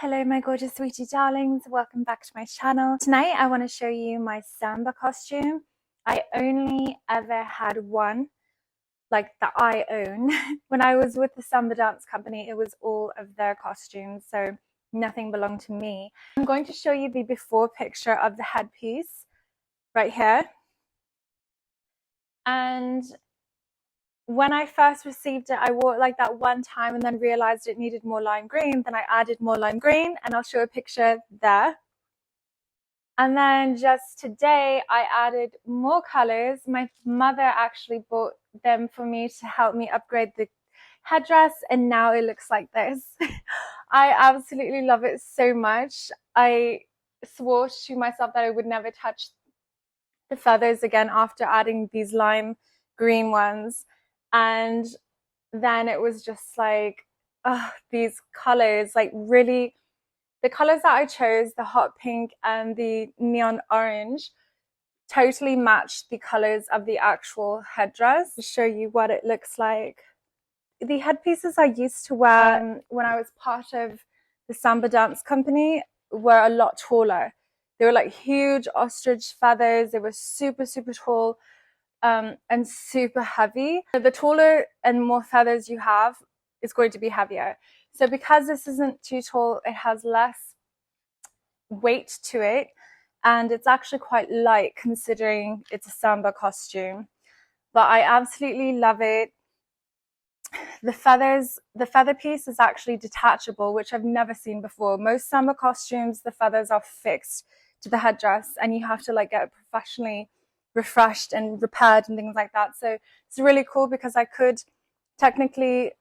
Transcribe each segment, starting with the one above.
Hello my gorgeous sweetie darlings, welcome back to my channel. Tonight I want to show you my Samba costume. I only ever had one like that I own. When I was with the Samba dance company, it was all of their costumes, so nothing belonged to me. I'm going to show you the before picture of the headpiece right here. And when I first received it, I wore it like that one time and then realized it needed more lime green. Then I added more lime green, and I'll show a picture there. And then just today, I added more colors. My mother actually bought them for me to help me upgrade the headdress, and now it looks like this. I absolutely love it so much. I swore to myself that I would never touch the feathers again after adding these lime green ones. And then it was just like, these colors, like really, the colors that I chose, the hot pink and the neon orange, totally matched the colors of the actual headdress. To show you what it looks like. The headpieces I used to wear when I was part of the Samba dance company were a lot taller. They were like huge ostrich feathers. They were super, super tall. And super heavy. The taller and more feathers you have is going to be heavier. So because this isn't too tall, it has less weight to it, and it's actually quite light considering it's a Samba costume. But I absolutely love it. The feather piece is actually detachable, which I've never seen before. Most Samba costumes, the feathers are fixed to the headdress, and you have to like get it professionally refreshed and repaired and things like that. So it's really cool because I could technically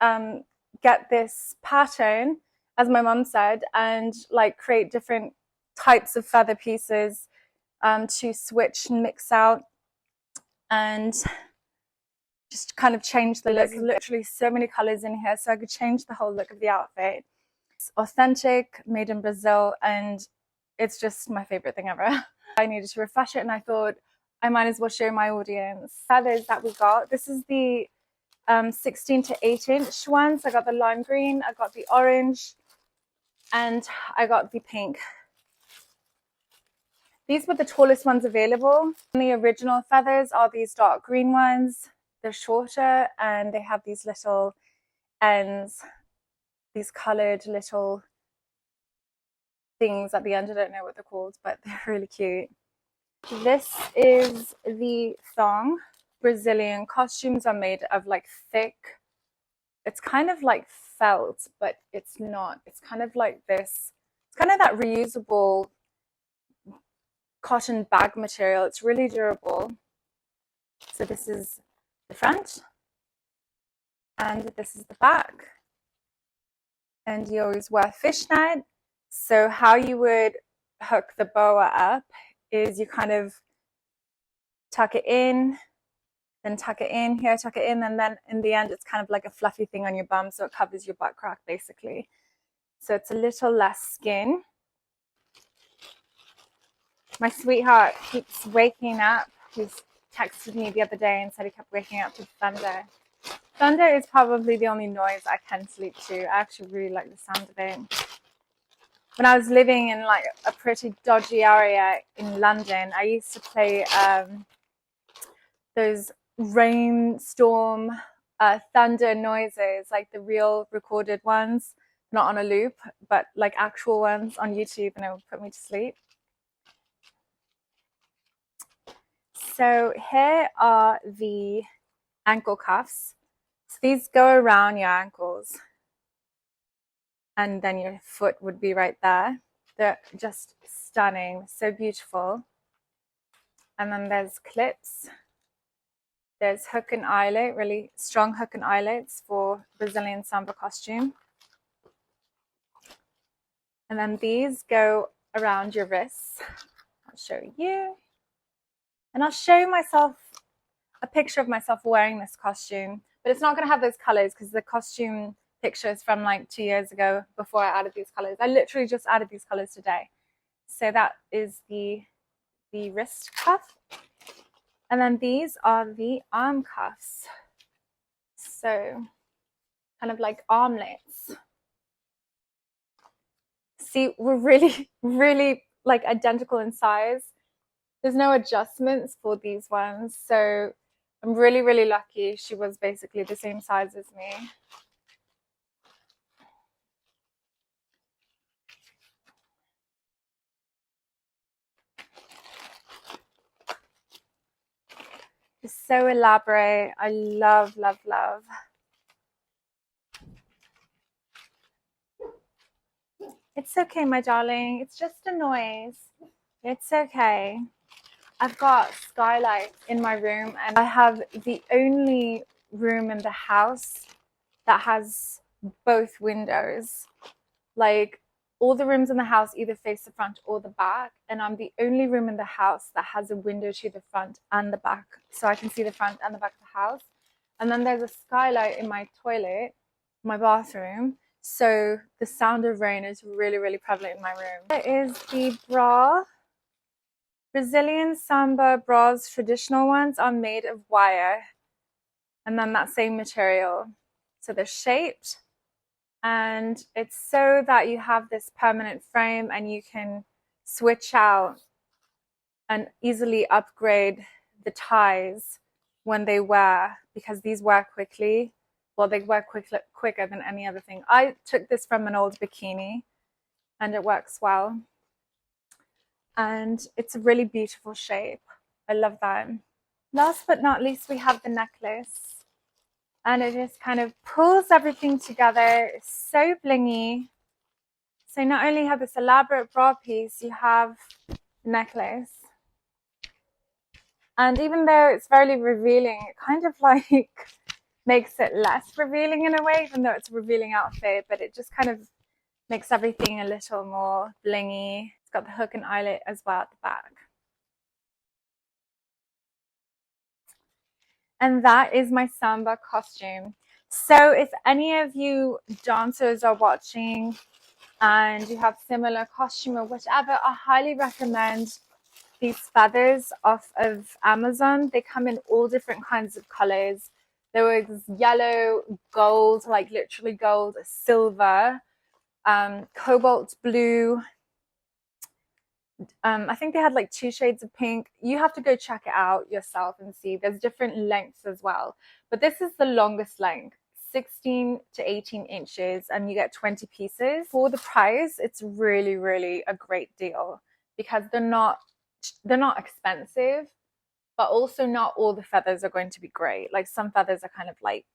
get this pattern, as my mom said, and like create different types of feather pieces to switch and mix out and just kind of change the look. There's literally so many colors in here, so I could change the whole look of the outfit. It's authentic, made in Brazil, and it's just my favorite thing ever. I needed to refresh it, and I thought I might as well show my audience. Feathers that we got. This is the 16 to 8-inch ones. I got the lime green, I got the orange, and I got the pink. These were the tallest ones available. The original feathers are these dark green ones. They're shorter, and they have these little ends, these colored little things at the end. I don't know what they're called, but they're really cute. This is the thong. Brazilian costumes are made of like thick, it's kind of like felt, but it's not. It's kind of like this. It's kind of that reusable cotton bag material. It's really durable. So this is the front, and this is the back. And you always wear fishnet. So how you would hook the boa up is you kind of tuck it in, then tuck it in here, tuck it in, and then in the end it's kind of like a fluffy thing on your bum, so it covers your butt crack basically. So it's a little less skin. My sweetheart keeps waking up. He's texted me the other day and said he kept waking up to thunder. Thunder is probably the only noise I can sleep to. I actually really like the sound of it. When I was living in like a pretty dodgy area in London, I used to play those rainstorm thunder noises, like the real recorded ones, not on a loop, but like actual ones on YouTube, and it would put me to sleep. So here are the ankle cuffs. So these go around your ankles, and then your foot would be right there. They're just stunning, so beautiful. And then there's clips. There's hook and eyelet, really strong hook and eyelets for Brazilian Samba costume. And then these go around your wrists. I'll show you. And I'll show myself a picture of myself wearing this costume, but it's not going to have those colors because the costume picture is from like 2 years ago before I added these colors. I literally just added these colors today. So that is the wrist cuff. And then these are the arm cuffs. So kind of like armlets. See, we're really, really like identical in size. There's no adjustments for these ones. So I'm really, really lucky she was basically the same size as me. It's so elaborate. I love, love, love. It's okay, my darling. It's just a noise. It's okay. I've got skylights in my room, and I have the only room in the house that has both windows. Like, all the rooms in the house either face the front or the back, and I'm the only room in the house that has a window to the front and the back, so I can see the front and the back of the house. And then there's a skylight in my toilet, my bathroom, so the sound of rain is really, really prevalent in my room. There is the bra. Brazilian Samba bras, traditional ones, are made of wire, and then that same material. So they're shaped, and it's so that you have this permanent frame and you can switch out and easily upgrade the ties when they wear, because these wear quickly. Well, they wear quicker than any other thing. I took this from an old bikini and it works well. And it's a really beautiful shape. I love that. Last but not least, we have the necklace. And it just kind of pulls everything together. It's so blingy. So not only have this elaborate bra piece, you have the necklace. And even though it's very revealing, it kind of like makes it less revealing in a way, even though it's a revealing outfit, but it just kind of makes everything a little more blingy. It's got the hook and eyelet as well at the back. And that is my Samba costume. So if any of you dancers are watching and you have similar costume or whatever, I highly recommend these feathers off of Amazon. They come in all different kinds of colors. There was yellow, gold, like literally gold, silver, cobalt blue. I think they had like 2 shades of pink. You have to go check it out yourself and see. There's different lengths as well. But this is the longest length, 16 to 18 inches, and you get 20 pieces. For the price, it's really, really a great deal because they're not expensive, but also not all the feathers are going to be great. Like some feathers are kind of like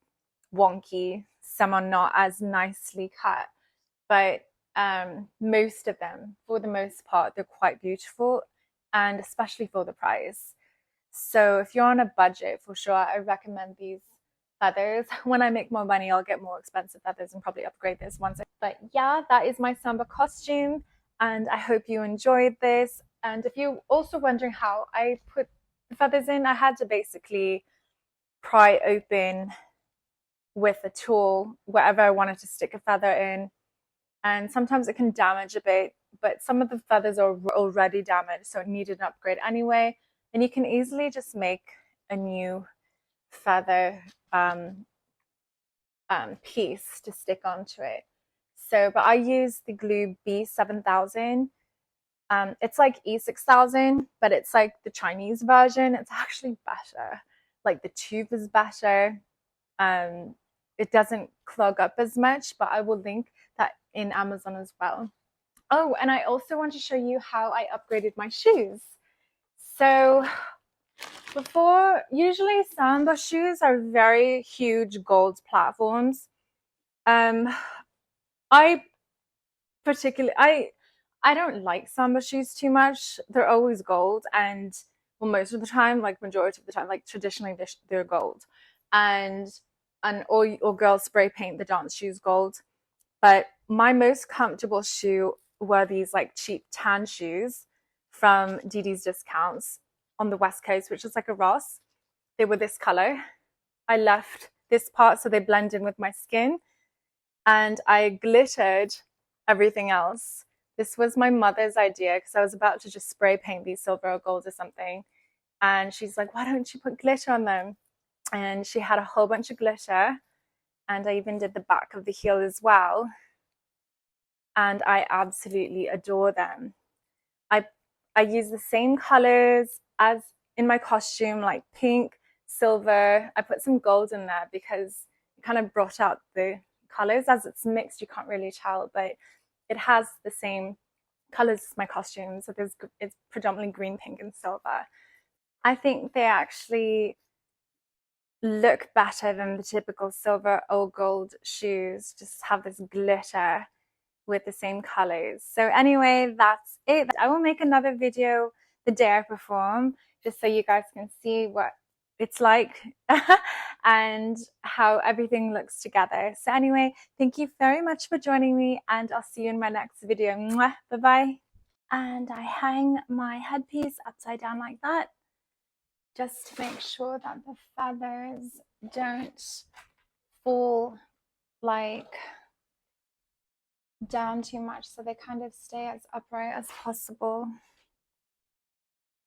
wonky, some are not as nicely cut, but most of them, for the most part, they're quite beautiful, and especially for the price. So if you're on a budget, for sure, I recommend these feathers. When I make more money, I'll get more expensive feathers and probably upgrade this once. But yeah, that is my Samba costume, and I hope you enjoyed this. And if you're also wondering how I put the feathers in, I had to basically pry open with a tool wherever I wanted to stick a feather in. And sometimes it can damage a bit, but some of the feathers are already damaged, so it needed an upgrade anyway. And you can easily just make a new feather piece to stick onto it. So, but I use the glue B7000. It's like E6000, but it's like the Chinese version. It's actually better. Like the tube is better. It doesn't clog up as much, but I will link that in Amazon as well. Oh, and I also want to show you how I upgraded my shoes. So before, usually Samba shoes are very huge gold platforms. I don't like Samba shoes too much. They're always gold, and well, most of the time, like majority of the time, like traditionally they're gold, and or girls spray paint the dance shoes gold. But my most comfortable shoe were these like cheap tan shoes from Didi's Discounts on the West Coast, which is like a Ross. They were this color. I left this part so they blend in with my skin, and I glittered everything else. This was my mother's idea because I was about to just spray paint these silver or gold or something. And she's like, why don't you put glitter on them? And she had a whole bunch of glitter. And I even did the back of the heel as well. and I absolutely adore them. I use the same colors as in my costume, like pink, silver. I put some gold in there because it kind of brought out the colors. As it's mixed, you can't really tell, but it has the same colors as my costume. So it's predominantly green, pink, and silver. I think they actually look better than the typical silver or gold shoes. Just have this glitter with the same colors. So anyway, that's it. I will make another video the day I perform, just so you guys can see what it's like and how everything looks together. So anyway, thank you very much for joining me, and I'll see you in my next video. Mwah, bye-bye. And I hang my headpiece upside down like that, just to make sure that the feathers don't fall like down too much, so they kind of stay as upright as possible.